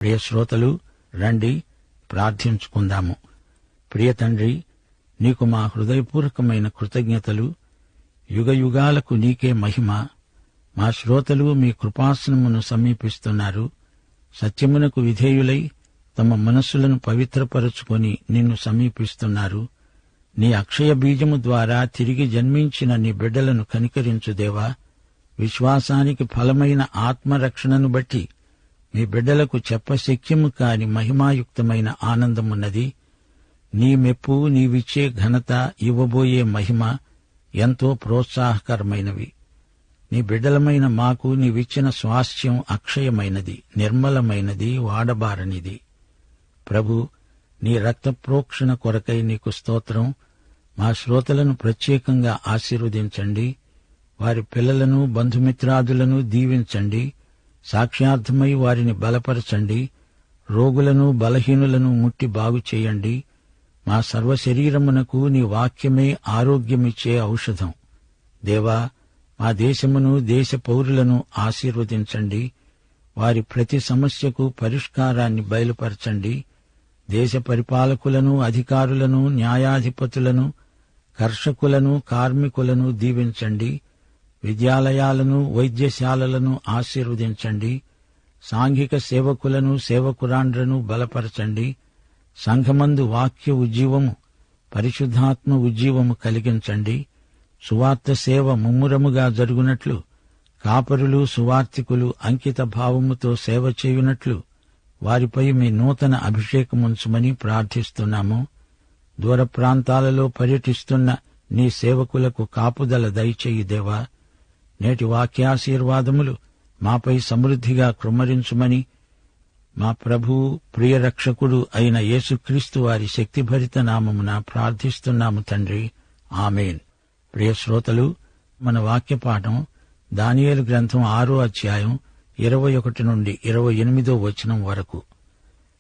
ప్రియ శ్రోతలు, రండి ప్రార్థించుకుందాము. ప్రియ తండ్రి, నీకు మా హృదయపూర్వకమైన కృతజ్ఞతలు. యుగయుగాలకు నీకే మహిమ. మా శ్రోతలు మీ కృపాసనమును సమీపిస్తున్నారు. సత్యమునకు విధేయులై తమ మనస్సులను పవిత్రపరచుకొని నిన్ను సమీపిస్తున్నారు. నీ అక్షయ బీజము ద్వారా తిరిగి జన్మించిన నీ బిడ్డలను కనికరించు దేవా. విశ్వాసానికి ఫలమైన ఆత్మరక్షణను బట్టి మీ బిడ్డలకు చెప్పశక్యము కాని మహిమాయుక్తమైన ఆనందమున్నది. నీ మెప్పు, నీవిచ్చే ఘనత, ఇవ్వబోయే మహిమ ఎంతో ప్రోత్సాహకరమైనవి. నీ బిడ్డలమైన మాకు నీవిచ్చిన స్వాస్థ్యం అక్షయమైనది, నిర్మలమైనది, వాడబారనిది. ప్రభు, నీ రక్త ప్రోక్షణ కొరకై నీకు స్తోత్రం. మా శ్రోతలను ప్రత్యేకంగా ఆశీర్వదించండి. వారి పిల్లలను, బంధుమిత్రాదులను దీవించండి. సాక్ష్యార్థమై వారిని బలపరచండి. రోగులను, బలహీనులను ముట్టి బాగు చేయండి. మా సర్వశరీరమునకు నీ వాక్యమే ఆరోగ్యమిచ్చే ఔషధం. దేవా, మా దేశమును, దేశ పౌరులను ఆశీర్వదించండి. వారి ప్రతి సమస్యకు పరిష్కారాన్ని బయలుపరచండి. దేశ పరిపాలకులను, అధికారులను, న్యాయాధిపతులను, కర్షకులను, కార్మికులను దీవించండి. విద్యాలయాలను, వైద్యశాలలను ఆశీర్వదించండి. సాంఘిక సేవకులను, సేవకురాండ్రను బలపరచండి. సంఘమందు వాక్య ఉజ్జీవము, పరిశుద్ధాత్మ ఉజ్జీవము కలిగించండి. సువార్త సేవ ముమ్మురముగా జరుగునట్లు, కాపరులు, సువార్తికులు అంకిత భావముతో సేవ చేయునట్లు వారిపై మీ నూతన అభిషేకముంచమని ప్రార్థిస్తున్నాము. దూర ప్రాంతాలలో పర్యటిస్తున్న నీ సేవకులకు కాపుదల దయచేయి దేవా. నేటి వాక్యాశీర్వాదములు మాపై సమృద్ధిగా కృమ్మరించుమని మా ప్రభువు, ప్రియరక్షకుడు అయిన యేసుక్రీస్తు వారి శక్తిభరిత నామమున ప్రార్థిస్తున్నాము తండ్రి. ఆమేన్. ప్రియ శ్రోతలు, మన వాక్యపాఠం దానియేలు గ్రంథం 6వ అధ్యాయం 21 నుండి 28వ వచనం వరకు.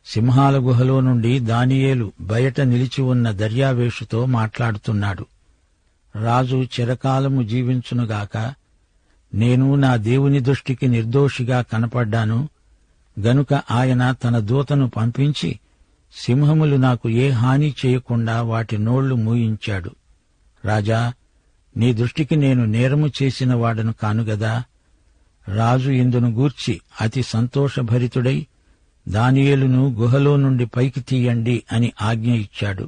సింహాల గుహలో నుండి దానియేలు బయట నిలిచి ఉన్న దర్యావేషుతో మాట్లాడుతున్నాడు. రాజు చిరకాలము జీవించునుగాక. నేను నా దేవుని దృష్టికి నిర్దోషిగా కనపడ్డాను గనుక ఆయన తన దూతను పంపించి సింహములు నాకు ఏ హాని చేయకుండా వాటి నోళ్లు మూయించాడు. రాజా, నీ దృష్టికి నేను నేరము చేసిన వాడను కానుగదా. రాజు ఇందును గూర్చి అతి సంతోషభరితుడై దానియేలును గుహలో నుండి పైకి తీయండి అని ఆజ్ఞ ఇచ్చాడు.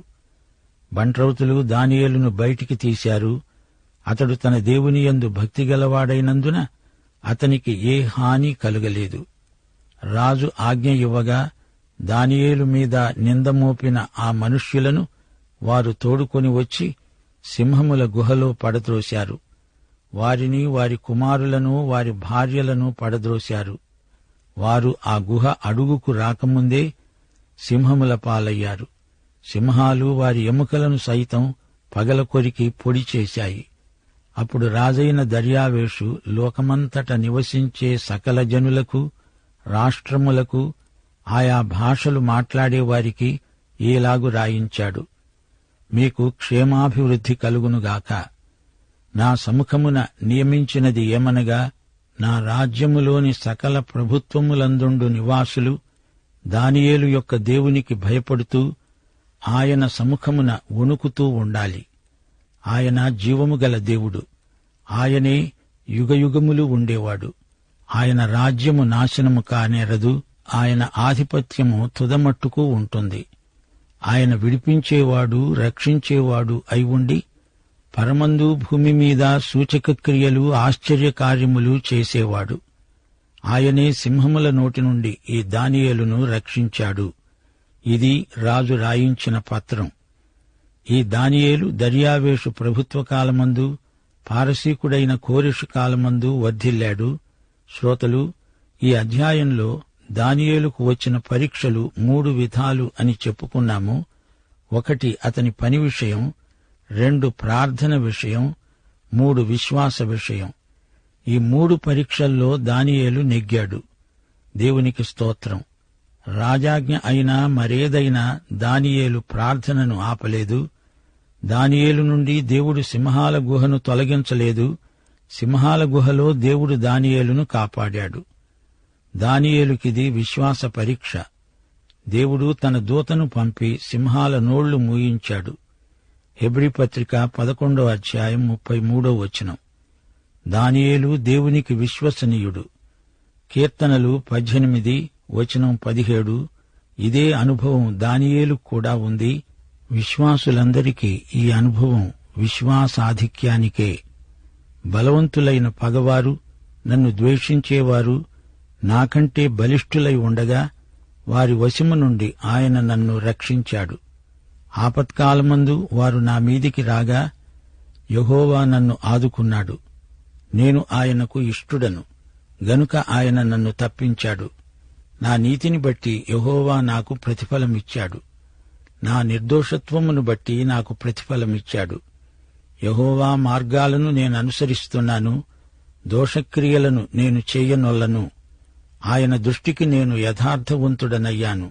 బంట్రౌతులు దానియేలును బయటికి తీశారు. అతడు తన దేవుని యందు భక్తిగలవాడైనందున అతనికి ఏ హాని కలుగలేదు. రాజు ఆజ్ఞ ఇవ్వగా దానియేలు మీద నిందమోపిన ఆ మనుష్యులను వారు తోడుకొని వచ్చి సింహముల గుహలో పడద్రోశారు. వారిని, వారి కుమారులను, వారి భార్యలను పడద్రోశారు. వారు ఆ గుహ అడుగుకు రాకముందే సింహముల పాలయ్యారు. సింహాలు వారి ఎముకలను సైతం పగలకొరికి పొడి చేశాయి. అప్పుడు రాజైన దర్యావేషు లోకమంతట నివసించే సకల జనులకు, రాష్ట్రములకు, ఆయా భాషలు మాట్లాడేవారికి ఈలాగు రాయించాడు: మీకు క్షేమాభివృద్ధి కలుగునుగాక. నా సముఖమున నియమించినది ఏమనగా, నా రాజ్యములోని సకల ప్రభుత్వములందుండు నివాసులు దానియేలు యొక్క దేవునికి భయపడుతూ ఆయన సముఖమున వణుకుతూ ఉండాలి. ఆయన జీవము గల దేవుడు. ఆయనే యుగయుగములు ఉండేవాడు. ఆయన రాజ్యము నాశనము కానేరదు. ఆయన ఆధిపత్యము తుదమట్టుకు ఉంటుంది. ఆయన విడిపించేవాడు, రక్షించేవాడు అయి ఉండి పరమందు భూమి మీద సూచక క్రియలు, ఆశ్చర్యకార్యములు చేసేవాడు. ఆయనే సింహముల నోటి నుండి ఈ దానియేలును రక్షించాడు. ఇది రాజు రాయించిన పత్రం. ఈ దానియేలు దర్యావేషు ప్రభుత్వ కాలమందు, పారసీకుడైన కోరెషు కాలమందు వర్ధిల్లాడు. శ్రోతలు, ఈ అధ్యాయంలో దానియేలుకు వచ్చిన పరీక్షలు 3 విధాలు అని చెప్పుకున్నాము. 1 అతని పని విషయం, 2 ప్రార్థన విషయం, 3 విశ్వాస విషయం. ఈ 3 పరీక్షల్లో దానియేలు నెగ్గాడు. దేవునికి స్తోత్రం. రాజాజ్ఞ అయినా మరేదైనా దానియేలు ప్రార్థనను ఆపలేదు. దానియేలు నుండి దేవుడు సింహాల గుహను తొలగించలేదు. సింహాల గుహలో దేవుడు దానియేలును కాపాడాడు. దానియేలుకిది విశ్వాస పరీక్ష. దేవుడు తన దూతను పంపి సింహాల నోళ్లు మూయించాడు. హెబ్రీ పత్రిక 11వ అధ్యాయం 33వ వచనం. దానియేలు దేవునికి విశ్వసనీయుడు. కీర్తనలు 18 వచనం 17. ఇదే అనుభవం దానియేలుకు కూడా ఉంది. విశ్వాసులందరికీ ఈ అనుభవం విశ్వాసాధిక్యానికే. బలవంతులైన పగవారు, నన్ను ద్వేషించేవారు నాకంటే బలిష్ఠులై ఉండగా వారి వశము నుండి ఆయన నన్ను రక్షించాడు. ఆపత్కాలమందు వారు నా మీదికి రాగా యెహోవా నన్ను ఆదుకున్నాడు. నేను ఆయనకు ఇష్టుడను గనుక ఆయన నన్ను తప్పించాడు. నా నీతిని బట్టి యెహోవా నాకు ప్రతిఫలమిచ్చాడు. నా నిర్దోషత్వమును బట్టి నాకు ప్రతిఫలమిచ్చాడు. యెహోవా మార్గాలను నేను అనుసరిస్తున్నాను, దోషక్రియలను నేను చేయనొల్లను. ఆయన దృష్టికి నేను యథార్థవంతుడనయ్యాను.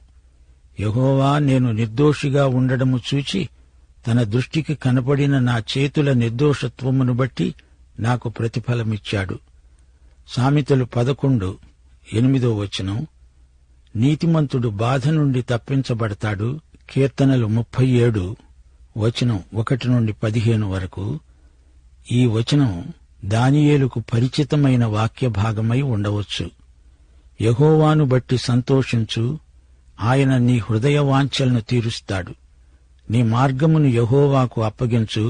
యెహోవా నేను నిర్దోషిగా ఉండడము చూచి తన దృష్టికి కనపడిన నా చేతుల నిర్దోషత్వమును బట్టి నాకు ప్రతిఫలమిచ్చాడు. సామెతలు 11:8 వచనం. నీతిమంతుడు బాధ నుండి తప్పించబడతాడు. కీర్తనలు 37 వచనం 1-15 వరకు. ఈ వచనం దానియేలుకు పరిచితమైన వాక్య భాగమై ఉండవచ్చు. యెహోవాను బట్టి సంతోషించు, ఆయన నీ హృదయ వాంఛలను తీరుస్తాడు. నీ మార్గమును యెహోవాకు అప్పగించు,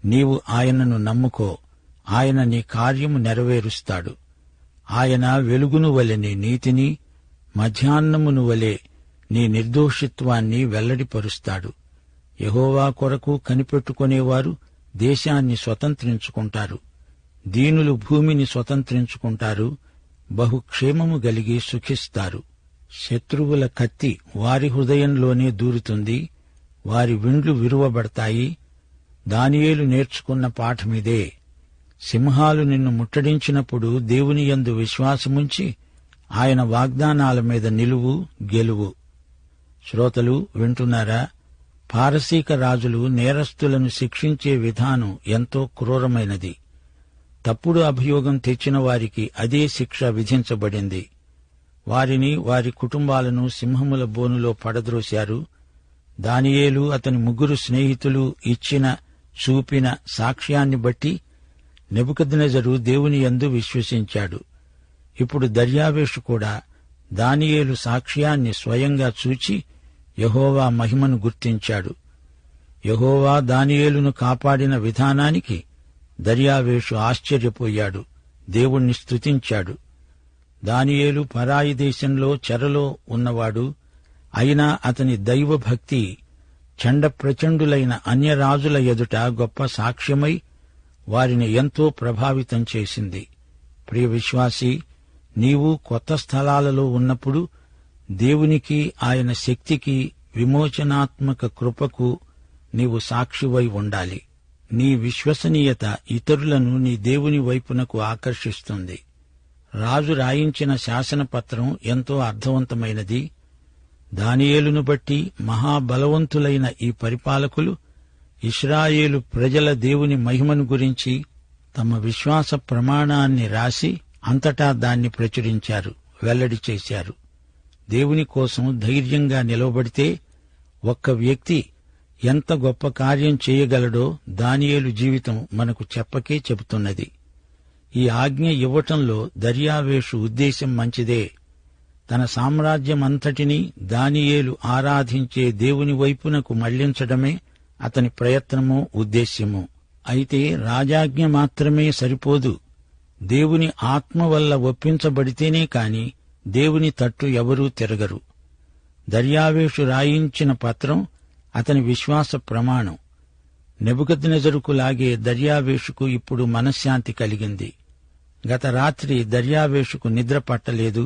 నీవు ఆయనను నమ్ముకో, ఆయన నీ కార్యము నెరవేరుస్తాడు. ఆయన వెలుగును వలె నీ నీతిని, మధ్యాహ్నమును వలె నీ నిర్దోషిత్వాన్ని వెల్లడిపరుస్తాడు. యెహోవా కొరకు కనిపెట్టుకునేవారు దేశాన్ని స్వతంత్రించుకుంటారు. దీనులు భూమిని స్వతంత్రించుకుంటారు, బహుక్షేమము గలిగి సుఖిస్తారు. శత్రువుల కత్తి వారి హృదయంలోనే దూరుతుంది, వారి విండ్లు విరువబడతాయి. దానియేలు నేర్చుకున్న పాఠమిదే. సింహాలు నిన్ను ముట్టడించినప్పుడు దేవుని యందు విశ్వాసముంచి ఆయన వాగ్దానాల మీద నిలువు, గెలువు. శ్రోతలు వింటున్నారా? పారసీక రాజులు నేరస్తులను శిక్షించే విధానం ఎంతో క్రూరమైనది. తప్పుడు అభియోగం తెచ్చిన వారికి అదే శిక్ష విధించబడింది. వారిని, వారి కుటుంబాలను సింహముల బోనులో పడద్రోశారు. దానియేలు అతని 3 స్నేహితులు ఇచ్చిన, చూపిన సాక్ష్యాన్ని బట్టి నెబుకద్నెజరు దేవుని యందు విశ్వసించాడు. ఇప్పుడు దర్యావేషు కూడా దానియేలు సాక్ష్యాన్ని స్వయంగా చూచి యెహోవా మహిమను గుర్తించాడు. యెహోవా దానియేలును కాపాడిన విధానానికి దర్యావేషు ఆశ్చర్యపోయాడు, దేవుణ్ణి స్తుతించాడు. దానియేలు పరాయి దేశంలో చెరలో ఉన్నవాడు. అయినా అతని దైవభక్తి చండప్రచండులైన అన్యరాజుల ఎదుట గొప్ప సాక్ష్యమై వారిని ఎంతో ప్రభావితం చేసింది. ప్రియ విశ్వాసీ, నీవు కొత్త స్థలాలలో ఉన్నప్పుడు దేవునికి, ఆయన శక్తికి, విమోచనాత్మక కృపకు నీవు సాక్షివై ఉండాలి. నీ విశ్వసనీయత ఇతరులను నీ దేవుని వైపునకు ఆకర్షిస్తుంది. రాజు రాయించిన శాసనపత్రం ఎంతో అర్థవంతమైనది. దానియేలును బట్టి మహాబలవంతులైన ఈ పరిపాలకులు ఇశ్రాయేలు ప్రజల దేవుని మహిమను గురించి తమ విశ్వాస ప్రమాణాన్ని రాసి అంతటా దాన్ని ప్రచురించారు, వెల్లడి చేశారు. దేవుని కోసం ధైర్యంగా నిలవబడితే ఒక్క వ్యక్తి ఎంత గొప్ప కార్యం చేయగలడో దానియేలు జీవితం మనకు చెప్పకే చెబుతున్నది. ఈ ఆజ్ఞ ఇవ్వటంలో దర్యావేషు ఉద్దేశం మంచిదే. తన సామ్రాజ్యమంతటినీ దానియేలు ఆరాధించే దేవుని వైపునకు మళ్లించడమే అతని ప్రయత్నమో ఉద్దేశ్యమో. అయితే రాజాజ్ఞ మాత్రమే సరిపోదు. దేవుని ఆత్మ వల్ల ఒప్పించబడితేనే కాని దేవుని తట్టు ఎవరూ తిరగరు. దర్యావేషు రాయించిన పత్రం అతని విశ్వాస ప్రమాణం. నెబుకద్నెజరుకులాగే దర్యావేషుకు ఇప్పుడు మనశ్శాంతి కలిగింది. గత రాత్రి దర్యావేషుకు నిద్ర పట్టలేదు.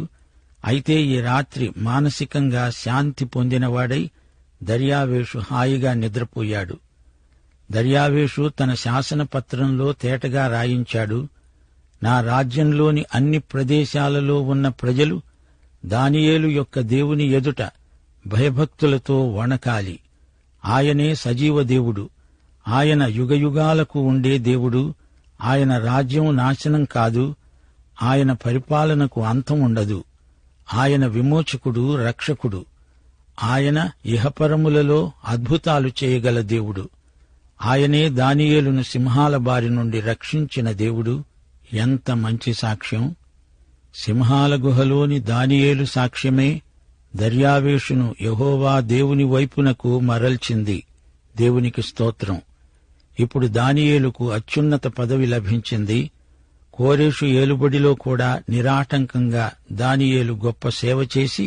అయితే ఈ రాత్రి మానసికంగా శాంతి పొందినవాడై దర్యావేషు హాయిగా నిద్రపోయాడు. దర్యావేషు తన శాసనపత్రంలో తేటగా రాయించాడు, నా రాజ్యంలోని అన్ని ప్రదేశాలలో ఉన్న ప్రజలు దానియేలు యొక్క దేవుని ఎదుట భయభక్తులతో వణకాలి. ఆయనే సజీవ దేవుడు, ఆయన యుగయుగాలకు ఉండే దేవుడు. ఆయన రాజ్యం నాశనం కాదు, ఆయన పరిపాలనకు అంతం ఉండదు. ఆయన విమోచకుడు, రక్షకుడు. ఆయన ఇహపరములలో అద్భుతాలు చేయగల దేవుడు. ఆయనే దానియేలును సింహాల బారి నుండి రక్షించిన దేవుడు. ఎంత మంచి సాక్ష్యం! సింహాల గుహలోని దానియేలు సాక్ష్యమే దర్యావేషును యెహోవా దేవుని వైపునకు మరల్చింది. దేవునికి స్తోత్రం. ఇప్పుడు దానియేలుకు అత్యున్నత పదవి లభించింది. కోరెషు ఏలుబడిలో కూడా నిరాటంకంగా దానియేలు గొప్ప సేవ చేసి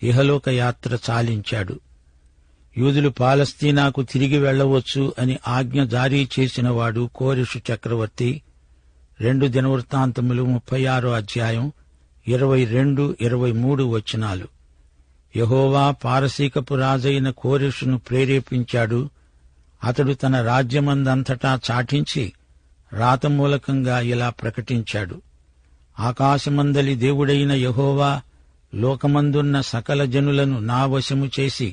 ఇహలోక యాత్ర చాలించాడు. యూదులు పాలస్తీనాకు తిరిగి వెళ్లవచ్చు అని ఆజ్ఞ జారీ చేసినవాడు కోరెషు చక్రవర్తి. 2 దినవృత్తాంతములు 36వ అధ్యాయం 22, 23 వచనాలు. యెహోవా పారసీకపు రాజైన కోరెషును ప్రేరేపించాడు. అతడు తన రాజ్యమందంతటా చాటించి రాతమూలకంగా ఇలా ప్రకటించాడు: ఆకాశమందలి దేవుడైన యెహోవా లోకమందున్న సకల జనులను నా వశము చేసి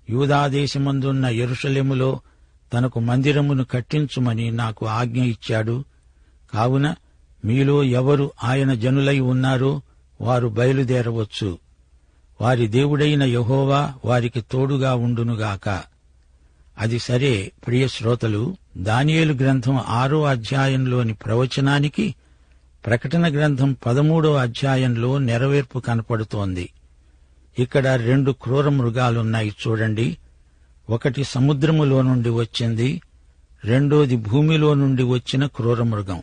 యూదాదేశమందున్న యెరూషలేములో తనకు మందిరమును కట్టించుమని నాకు ఆజ్ఞ ఇచ్చాడు. కావున మీలో ఎవరు ఆయన జనులై ఉన్నారో వారు బయలుదేరవచ్చు. వారి దేవుడైన యెహోవా వారికి తోడుగా ఉండునుగాక. అది సరే ప్రియ శ్రోతలు, దానియేలు గ్రంథం 6వ అధ్యాయంలోని ప్రవచనానికి ప్రకటన గ్రంథం 13వ అధ్యాయంలో నెరవేర్పు కనపడుతోంది. ఇక్కడ 2 క్రూర మృగాలున్నాయి చూడండి. ఒకటి సముద్రములో నుండి వచ్చింది, రెండోది భూమిలో నుండి వచ్చిన క్రూరమృగం.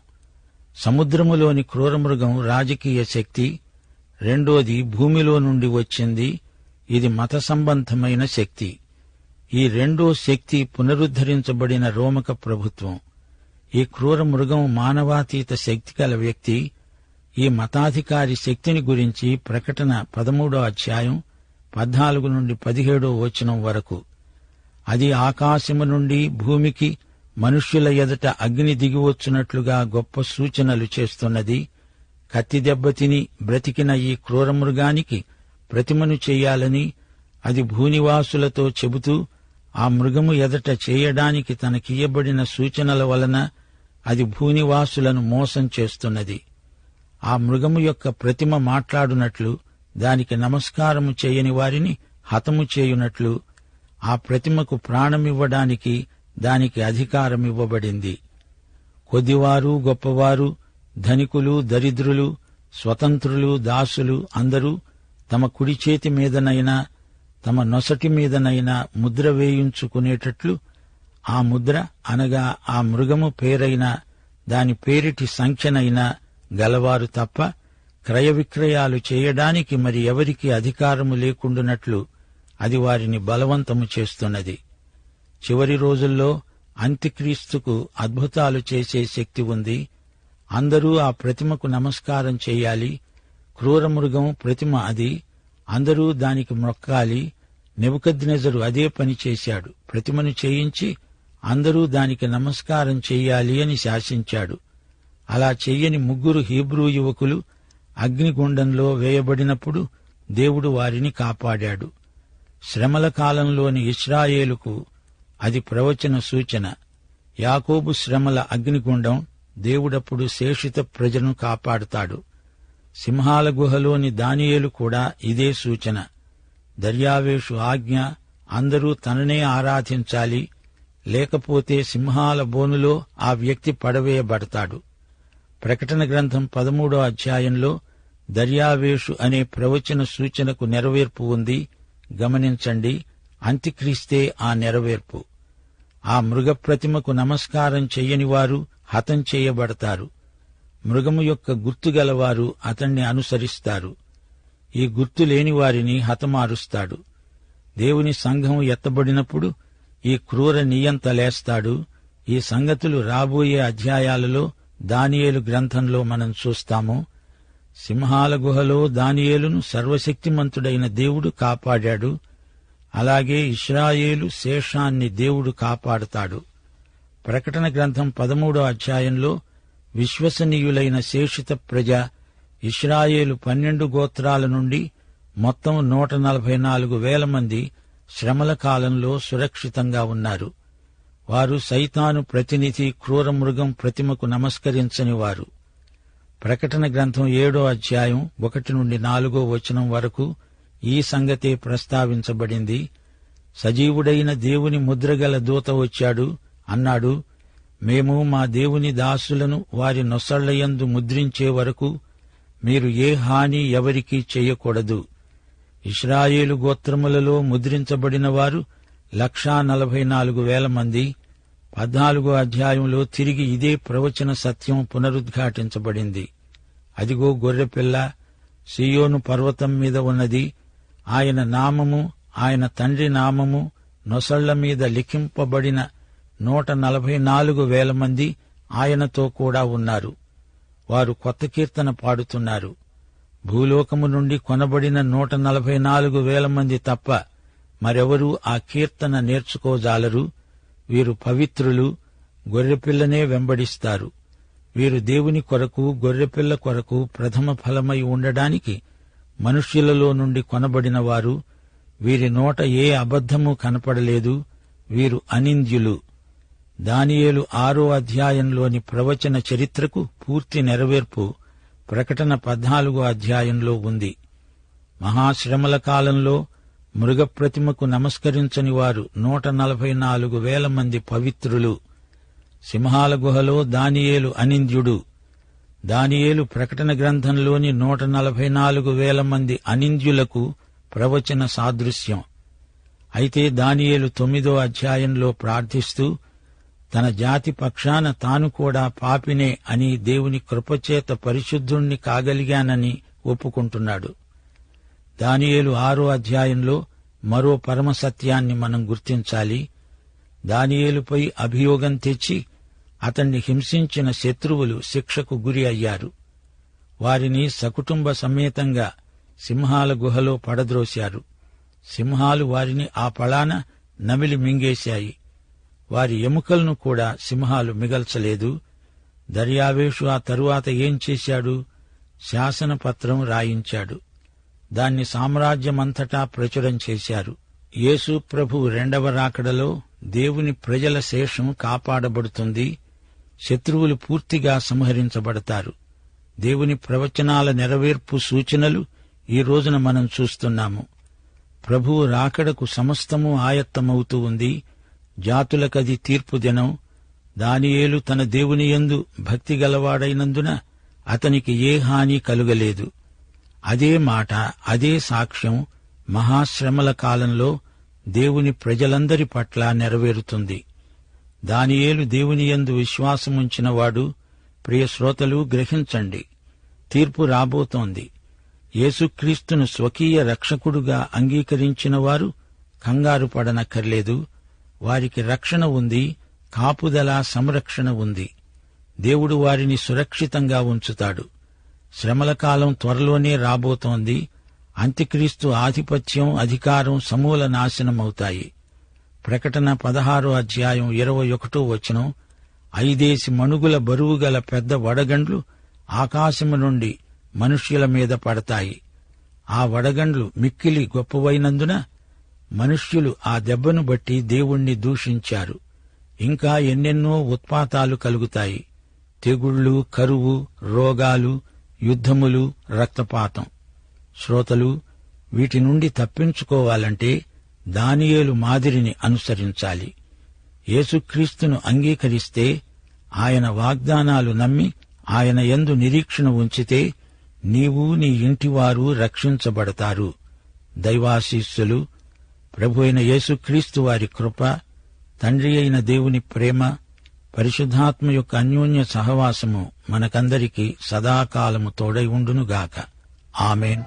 సముద్రములోని క్రూరమృగం రాజకీయ శక్తి, రెండోది భూమిలో నుండి వచ్చింది, ఇది మత సంబంధమైన శక్తి. ఈ రెండో శక్తి పునరుద్ధరించబడిన రోమక ప్రభుత్వం. ఈ క్రూర మృగం మానవాతీత శక్తి కల వ్యక్తి. ఈ మతాధికారి శక్తిని గురించి ప్రకటన 13వ అధ్యాయం 14 నుండి 17వ వచనం వరకు. అది ఆకాశము నుండి భూమికి మనుష్యుల ఎదుట అగ్ని దిగివచ్చునట్లుగా గొప్ప సూచనలు చేస్తున్నది. కత్తి దెబ్బతిని బ్రతికిన ఈ క్రూరమృగానికి ప్రతిమను చెయ్యాలని అది భూనివాసులతో చెబుతూ ఆ మృగము ఎదట చేయడానికి తనకియ్యబడిన సూచనల వలన అది భూనివాసులను మోసం చేస్తున్నది. ఆ మృగము యొక్క ప్రతిమ మాట్లాడునట్లు, దానికి నమస్కారము చేయని వారిని హతము చేయునట్లు ఆ ప్రతిమకు ప్రాణమివ్వడానికి దానికి అధికారమివ్వబడింది. కొద్దివారు, గొప్పవారు, ధనికులు, దరిద్రులు, స్వతంత్రులు, దాసులు అందరూ తమ కుడి చేతి మీదనైనా తమ నొసటి మీదనైనా ముద్ర వేయించుకునేటట్లు ఆ ముద్ర అనగా ఆ మృగము పేరైనా దాని పేరిటి సంఖ్యనైనా గలవారు తప్ప క్రయ విక్రయాలు చేయడానికి మరి ఎవరికి అధికారము లేకుండునట్లు అది వారిని బలవంతము చేస్తున్నది. చివరి రోజుల్లో అంత్యక్రీస్తుకు అద్భుతాలు చేసే శక్తి ఉంది. అందరూ ఆ ప్రతిమకు నమస్కారం చెయ్యాలి. క్రూరమృగం ప్రతిమ అది. అందరూ దానికి మొక్కాలి. నెబుకద్నెజరు అదే పని చేశాడు. ప్రతిమను చేయించి అందరూ దానికి నమస్కారం చెయ్యాలి అని శాసించాడు. అలా చెయ్యని 3 హీబ్రూ యువకులు అగ్నిగుండంలో వేయబడినప్పుడు దేవుడు వారిని కాపాడాడు. శ్రమల కాలంలోని ఇశ్రాయేలుకు అది ప్రవచన సూచన. యాకోబు శ్రమల అగ్నిగుండం దేవుడప్పుడు శేషిత ప్రజను కాపాడుతాడు. సింహాల గుహలోని దానియేలు కూడా ఇదే సూచన. దర్యావేషు ఆజ్ఞ అందరూ తననే ఆరాధించాలి, లేకపోతే సింహాల బోనులో ఆ వ్యక్తి పడవేయబడతాడు. ప్రకటన గ్రంథం 13వ అధ్యాయంలో దర్యావేషు అనే ప్రవచన సూచనకు నెరవేర్పు ఉంది. గమనించండి, అంత్యక్రీస్తే ఆ నెరవేర్పు. ఆ మృగప్రతిమకు నమస్కారం చెయ్యనివారు హతం చేయబడతారు. మృగము యొక్క గుర్తుగలవారు అతణ్ణి అనుసరిస్తారు. ఈ గుర్తు లేని వారిని హతమారుస్తాడు. దేవుని సంఘం ఎత్తబడినప్పుడు ఈ క్రూర నియంత లేస్తాడు. ఈ సంగతులు రాబోయే అధ్యాయాలలో దానియేలు గ్రంథంలో మనం చూస్తాము. సింహాల గుహలో దానియేలును సర్వశక్తిమంతుడైన దేవుడు కాపాడాడు. అలాగే ఇశ్రాయేలు శేషాన్ని దేవుడు కాపాడుతాడు. ప్రకటన గ్రంథం 13వ అధ్యాయంలో విశ్వసనీయులైన శేషిత ప్రజ ఇశ్రాయేలు 12 గోత్రాల నుండి మొత్తం 144,000 మంది శ్రమల కాలంలో సురక్షితంగా ఉన్నారు. వారు సైతాను ప్రతినిధి క్రూరమృగం ప్రతిమకు నమస్కరించని వారు. ప్రకటన గ్రంథం 7వ అధ్యాయం 1 నుండి 4వ వచనం వరకు ఈ సంగతే ప్రస్తావించబడింది. సజీవుడైన దేవుని ముద్రగల దూత వచ్చాడు, అన్నాడు, మేము మా దేవుని దాసులను వారి నొసళ్లయందు ముద్రించే వరకు మీరు ఏ హాని ఎవరికీ చెయ్యకూడదు. ఇశ్రాయేలు గోత్రములలో ముద్రించబడిన వారు 144,000 మంది. 14వ అధ్యాయంలో తిరిగి ఇదే ప్రవచన సత్యం పునరుద్ఘాటించబడింది. అదిగో గొర్రెపిల్ల సీయోను పర్వతం మీద ఉన్నది. ఆయన నామము, ఆయన తండ్రి నామము నొసళ్ల మీద లిఖింపబడిన 144,000 మంది ఆయనతో కూడా ఉన్నారు. వారు కొత్త కీర్తన పాడుతున్నారు. భూలోకము నుండి కొనబడిన 144,000 మంది తప్ప మరెవరూ ఆ కీర్తన నేర్చుకోజాలరు. వీరు పవిత్రులు, గొర్రెపిల్లనే వెంబడిస్తారు. వీరు దేవుని కొరకు, గొర్రెపిల్ల కొరకు ప్రథమ ఫలమై ఉండడానికి మనుష్యులలో నుండి కొనబడిన వారు. వీరి నోట ఏ అబద్ధమూ కనపడలేదు. వీరు అనింద్యులు. దానియేలు 6వ అధ్యాయంలోని ప్రవచన చరిత్రకు పూర్తి నెరవేర్పు ప్రకటన 14వ అధ్యాయంలో ఉంది. మహాశ్రమల కాలంలో మృగప్రతిమకు నమస్కరించని వారు 144,000 మంది పవిత్రులు. సింహాల గుహలో దానియేలు అనింద్యుడు. దానియేలు ప్రకటన గ్రంథంలోని 144,000 మంది అనింద్యులకు ప్రవచన సాదృశ్యం. అయితే దానియేలు 9వ అధ్యాయంలో ప్రార్థిస్తూ తన జాతి పక్షాన తాను కూడా పాపినే అని దేవుని కృపచేత పరిశుద్ధుణ్ణి కాగలిగానని ఒప్పుకుంటున్నాడు. దానియేలు 6వ అధ్యాయంలో మరో పరమసత్యాన్ని మనం గుర్తించాలి. దానియేలుపై అభియోగం తెచ్చి అతణ్ణి హింసించిన శత్రువులు శిక్షకు గురి అయ్యారు. వారిని సకుటుంబ సమేతంగా సింహాల గుహలో పడద్రోశారు. సింహాలు వారిని ఆ పళాన నమిలి మింగేశాయి. వారి ఎముకలను కూడా సింహాలు మిగల్చలేదు. దర్యావేషు ఆ తరువాత ఏం చేశాడు? శాసనపత్రం రాయించాడు. దాన్ని సామ్రాజ్యమంతటా ప్రచురం చేశారు. యేసు ప్రభువు 2వ రాకడలో దేవుని ప్రజల శేషం కాపాడబడుతుంది. శత్రువులు పూర్తిగా సంహరించబడతారు. దేవుని ప్రవచనాల నెరవేర్పు సూచనలు ఈ రోజున మనం చూస్తున్నాము. ప్రభువు రాకడకు సమస్తము ఆయత్తమవుతూ ఉంది. జాతులకది తీర్పు దినం. దానియేలు తన దేవుని యందు భక్తి గలవాడైనందున అతనికి ఏ హాని కలుగలేదు. అదే మాట, అదే సాక్ష్యం మహాశ్రమల కాలంలో దేవుని ప్రజలందరి పట్ల నెరవేరుతుంది. దానియేలు దేవుని యందు విశ్వాసముంచినవాడు. ప్రియ శ్రోతలు, గ్రహించండి, తీర్పు రాబోతోంది. యేసుక్రీస్తును స్వకీయ రక్షకుడుగా అంగీకరించిన వారు కంగారు పడనక్కర్లేదు. వారికి రక్షణ ఉంది, కాపుదల, సంరక్షణ ఉంది. దేవుడు వారిని సురక్షితంగా ఉంచుతాడు. శ్రమల కాలం త్వరలోనే రాబోతోంది. అంత్యక్రీస్తు ఆధిపత్యం, అధికారం సమూల నాశనమవుతాయి. ప్రకటన 16వ అధ్యాయం 21వ వచనం, 5 మణుగుల బరువుగల పెద్ద వడగండ్లు ఆకాశము నుండి మనుష్యుల మీద పడతాయి. ఆ వడగండ్లు మిక్కిలి గొప్పవైనందున మనుష్యులు ఆ దెబ్బను బట్టి దేవుణ్ణి దూషించారు. ఇంకా ఎన్నెన్నో ఉత్పాతాలు కలుగుతాయి. తెగుళ్లు, కరువు, రోగాలు, యుద్ధములు, రక్తపాతం. శ్రోతలు, వీటి నుండి తప్పించుకోవాలంటే దానియేలు మాదిరిని అనుసరించాలి. యేసుక్రీస్తును అంగీకరిస్తే, ఆయన వాగ్దానాలు నమ్మి ఆయన యందు నిరీక్షణ ఉంచితే నీవు, నీ ఇంటివారు రక్షించబడతారు. దైవాశీస్సులు. ప్రభు అయిన యేసుక్రీస్తు వారి కృప, తండ్రి అయిన దేవుని ప్రేమ, పరిశుద్ధాత్మ యొక్క అన్యోన్య సహవాసము మనకందరికీ సదాకాలము తోడై ఉండునుగాక. ఆమేన్.